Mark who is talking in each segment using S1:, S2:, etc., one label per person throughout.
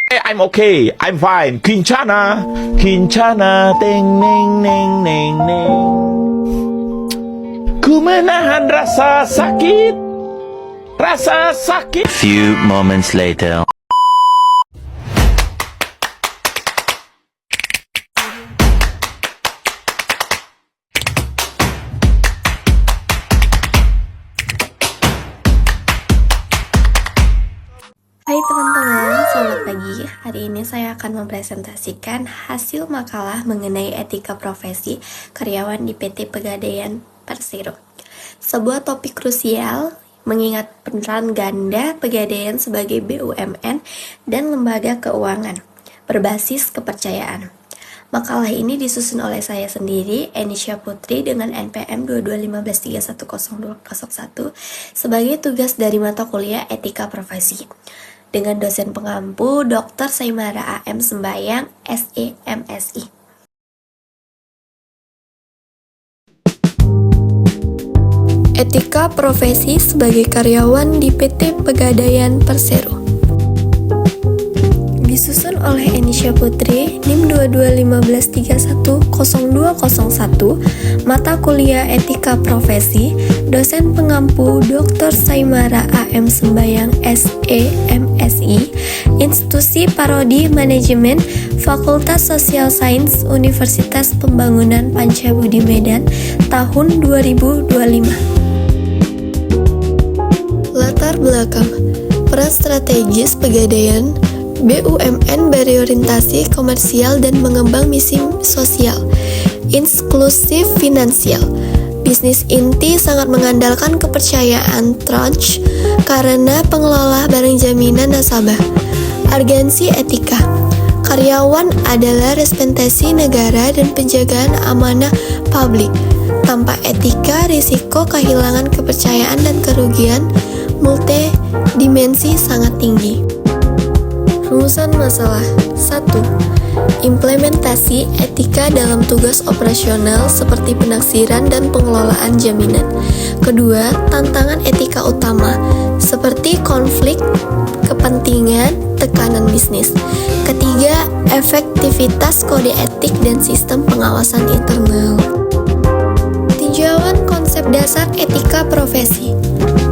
S1: I'm okay, I'm fine. Kincana, Kincana, teng neng neng neng neng. Ku menahan rasa sakit, rasa sakit.
S2: Few moments later.
S3: Hai teman-teman, selamat pagi. Hari ini saya akan mempresentasikan hasil makalah mengenai etika profesi karyawan di PT Pegadaian Persero. Sebuah topik krusial mengingat peran ganda Pegadaian sebagai BUMN dan lembaga keuangan berbasis kepercayaan. Makalah ini disusun oleh saya sendiri, Enisha Putri, dengan NPM 2215310201 sebagai tugas dari mata kuliah Etika Profesi, dengan dosen pengampu Dr. Saimara AM Sembayang, SE MSI. Etika profesi sebagai karyawan di PT Pegadaian Persero. Disusun oleh Enisha Putri, NIM 2215310201, mata kuliah Etika Profesi, dosen pengampu Dr. Saimara AM Sembayang, SE MSI, Institusi Parodi Manajemen, Fakultas Sosial Sains, Universitas Pembangunan Pancabudi Medan, tahun 2025. Latar belakang, peran strategis Pegadaian BUMN berorientasi komersial dan mengembang misi sosial, inklusif finansial. Bisnis inti sangat mengandalkan kepercayaan trust karena pengelola barang jaminan nasabah. Urgensi etika, karyawan adalah representasi negara dan penjagaan amanah publik. Tanpa etika, risiko kehilangan kepercayaan dan kerugian multidimensi sangat tinggi. Rumusan masalah 1. Implementasi etika dalam tugas operasional seperti penaksiran dan pengelolaan jaminan. Kedua, tantangan etika utama seperti konflik kepentingan, tekanan bisnis. Ketiga, efektivitas kode etik dan sistem pengawasan internal. Tinjauan konsep dasar etika profesi.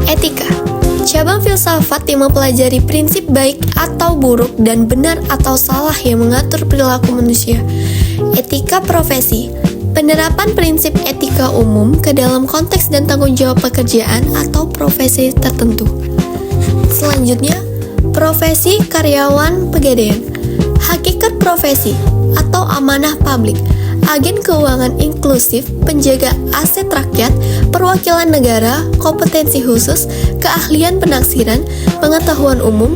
S3: Etika, cabang filsafat yang mempelajari prinsip baik atau buruk dan benar atau salah yang mengatur perilaku manusia. Etika profesi, penerapan prinsip etika umum ke dalam konteks dan tanggung jawab pekerjaan atau profesi tertentu. Selanjutnya, profesi karyawan Pegadaian. Hakikat profesi atau amanah publik, agen keuangan inklusif, penjaga aset rakyat, perwakilan negara, kompetensi khusus, keahlian penaksiran, pengetahuan umum,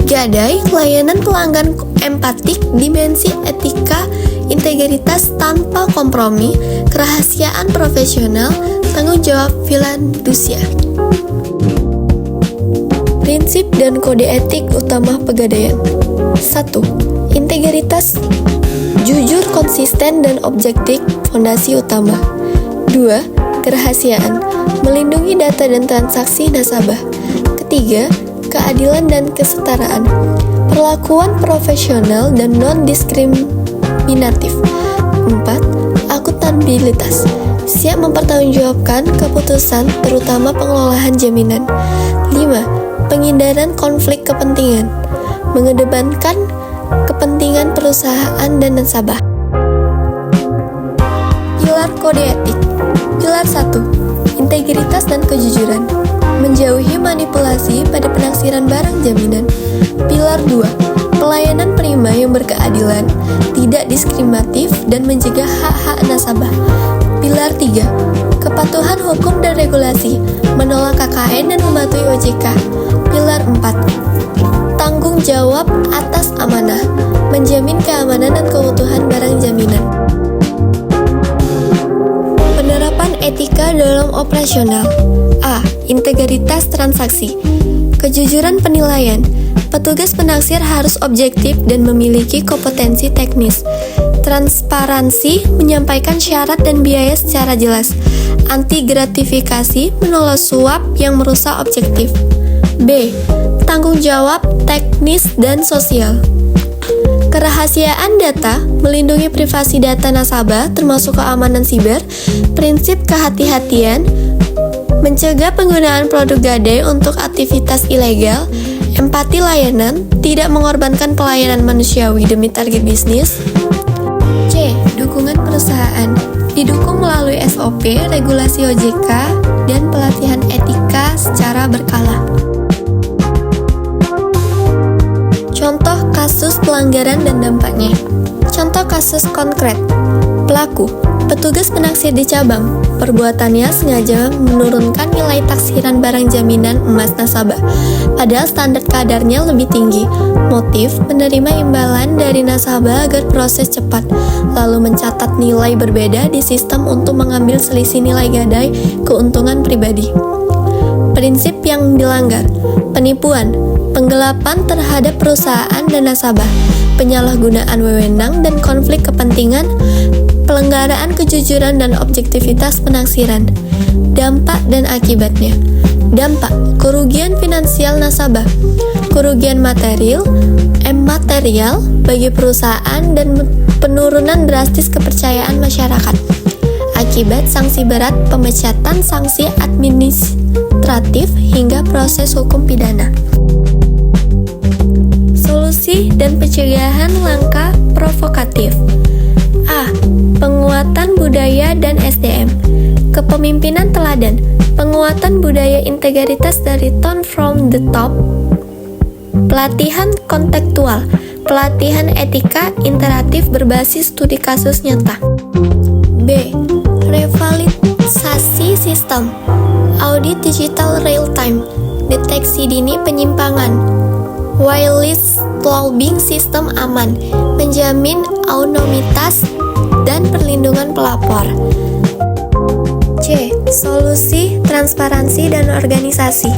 S3: gadai, layanan pelanggan empatik, dimensi etika, integritas tanpa kompromi, kerahasiaan profesional, tanggung jawab filandusia. Prinsip dan kode etik utama Pegadaian. 1. Integritas, jujur, konsisten, dan objektif, fondasi utama. 2. Kerahasiaan, melindungi data dan transaksi nasabah. Ketiga, keadilan dan kesetaraan, perlakuan profesional dan non-diskriminatif. 4. Akuntabilitas, siap mempertanggungjawabkan keputusan terutama pengelolaan jaminan. 5. Penghindaran konflik kepentingan, mengedepankan kepentingan perusahaan dan nasabah. Pilar kode etik. Pilar 1. Integritas dan kejujuran, menjauhi manipulasi pada penaksiran barang jaminan. Pilar 2. Pelayanan prima yang berkeadilan, tidak diskriminatif dan mencegah hak-hak nasabah. Pilar 3. Kepatuhan hukum dan regulasi, menolak KKN dan mematuhi OJK. Pilar 4. Tanggung jawab atas amanah, menjamin keamanan dan keutuhan barang jaminan. Penerapan etika dalam operasional. A. Integritas transaksi, kejujuran penilaian. Petugas penaksir harus objektif dan memiliki kompetensi teknis. Transparansi, menyampaikan syarat dan biaya secara jelas. Anti gratifikasi, menolak suap yang merusak objektif. B. tanggung jawab teknis dan sosial. Kerahasiaan data, melindungi privasi data nasabah termasuk keamanan siber, prinsip kehati-hatian, mencegah penggunaan produk gadai untuk aktivitas ilegal, empati layanan, tidak mengorbankan pelayanan manusiawi demi target bisnis. C. Dukungan perusahaan, didukung melalui SOP, regulasi OJK, dan pelatihan etika secara berkala. Contoh kasus pelanggaran dan dampaknya. Contoh kasus konkret. Pelaku, petugas penaksir di cabang. Perbuatannya sengaja menurunkan nilai taksiran barang jaminan emas nasabah, padahal standar kadarnya lebih tinggi. Motif, menerima imbalan dari nasabah agar proses cepat, lalu mencatat nilai berbeda di sistem untuk mengambil selisih nilai gadai keuntungan pribadi. Prinsip yang dilanggar, penipuan, penggelapan terhadap perusahaan dan nasabah, penyalahgunaan wewenang dan konflik kepentingan, pelanggaran kejujuran dan objektivitas penaksiran. Dampak dan akibatnya. Dampak, kerugian finansial nasabah, kerugian material bagi perusahaan dan penurunan drastis kepercayaan masyarakat. Akibat, sanksi berat, pemecatan, sanksi administratif hingga proses hukum pidana. Solusi dan pencegahan langkah provokatif. A. Penguatan budaya dan SDM. Kepemimpinan teladan, penguatan budaya integritas dari tone from the top. Pelatihan kontekstual, pelatihan etika interaktif berbasis studi kasus nyata. B. Revitalisasi sistem, audit digital real time, deteksi dini penyimpangan, whistleblowing sistem aman, menjamin anonimitas dan perlindungan pelapor. C. Solusi transparansi dan organisasi,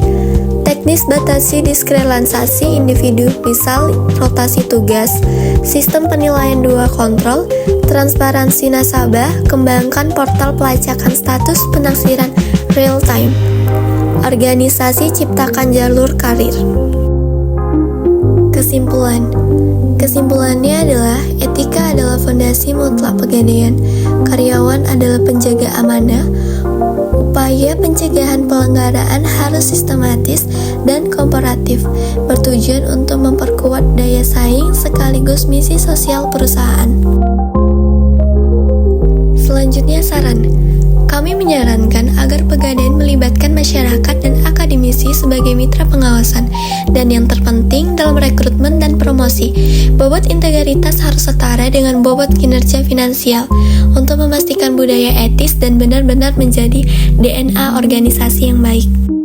S3: teknis batasi diskriminasi individu, misal rotasi tugas, sistem penilaian dua kontrol, transparansi nasabah, kembangkan portal pelacakan status penaksiran real time, organisasi ciptakan jalur karir. Kesimpulannya adalah etika adalah fondasi mutlak pegadaian, karyawan adalah penjaga amanah, upaya pencegahan pelanggaran harus sistematis dan komparatif, bertujuan untuk memperkuat daya saing sekaligus misi sosial perusahaan. Selanjutnya saran. Kami menyarankan agar Pegadaian melibatkan masyarakat dan akademisi sebagai mitra pengawasan, dan yang terpenting dalam rekrutmen dan promosi, bobot integritas harus setara dengan bobot kinerja finansial untuk memastikan budaya etis dan benar-benar menjadi DNA organisasi yang baik.